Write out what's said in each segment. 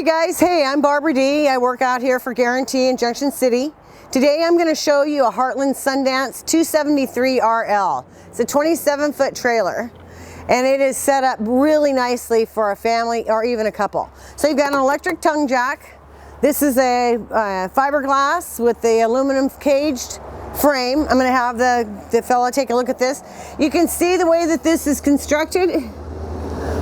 Hi guys, hey, I'm Barbara D. I work out here for Guaranty in Junction City. Today I'm going to show you a Heartland Sundance 273 RL. It's a 27-foot trailer and it is set up really nicely for a family or even a couple. So you've got an electric tongue jack. This is a fiberglass with the aluminum caged frame. I'm going to have the fella take a look at this. You can see the way that this is constructed.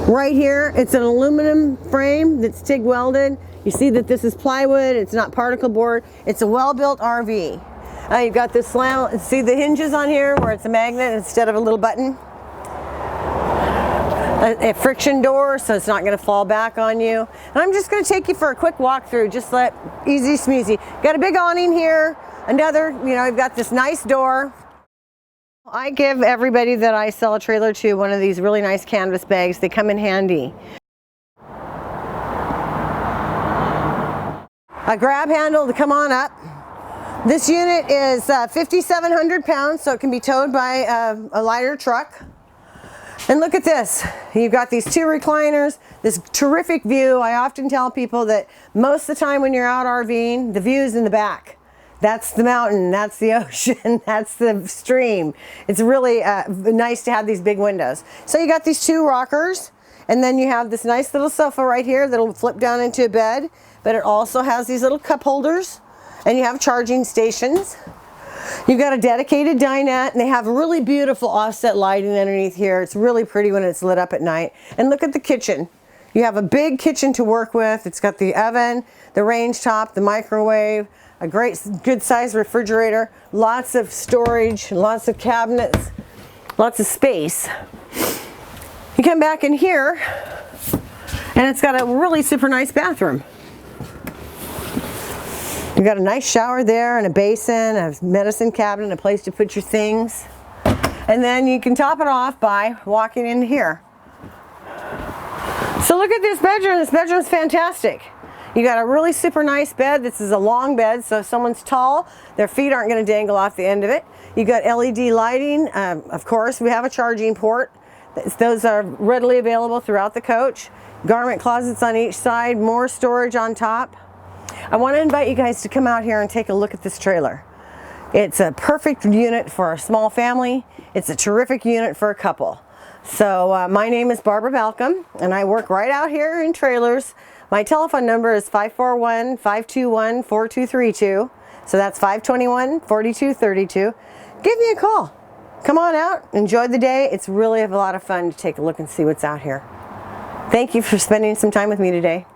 Right here, it's an aluminum frame that's TIG welded. You see that this is plywood, it's not particle board. It's a well-built RV. You've got this slam, see the hinges on here where it's a magnet instead of a little button? A friction door, so it's not gonna fall back on you. And I'm just gonna take you for a quick walkthrough, just let easy smeezy. Got a big awning here, another, you've got this nice door. I give everybody that I sell a trailer to one of these really nice canvas bags. They come in handy. A grab handle to come on up. This unit is 5,700 pounds, so it can be towed by a lighter truck. And look at this. You've got these two recliners, this terrific view. I often tell people that most of the time when you're out RVing, the view is in the back. That's the mountain, that's the ocean, that's the stream. It's really nice to have these big windows. So you got these two rockers, and then you have this nice little sofa right here that'll flip down into a bed, but it also has these little cup holders, and you have charging stations. You've got a dedicated dinette, and they have really beautiful offset lighting underneath here. It's really pretty when it's lit up at night. And look at the kitchen. You have a big kitchen to work with. It's got the oven, the range top, the microwave, a great good sized refrigerator, lots of storage, lots of cabinets, lots of space. You come back in here and it's got a really super nice bathroom. You've got a nice shower there and a basin, a medicine cabinet, a place to put your things. And then you can top it off by walking in here. So look at this bedroom. This bedroom's fantastic. You got a really super nice bed. This is a long bed, so if someone's tall, their feet aren't going to dangle off the end of it. You got LED lighting. Of course, we have a charging port. Those are readily available throughout the coach. Garment closets on each side, more storage on top. I want to invite you guys to come out here and take a look at this trailer. It's a perfect unit for a small family. It's a terrific unit for a couple. So my name is Barbara Malcolm, and I work right out here in trailers. My telephone number is 541-521-4232. So that's 521-4232. Give me a call. Come on out, enjoy the day. It's really a lot of fun to take a look and see what's out here. Thank you for spending some time with me today.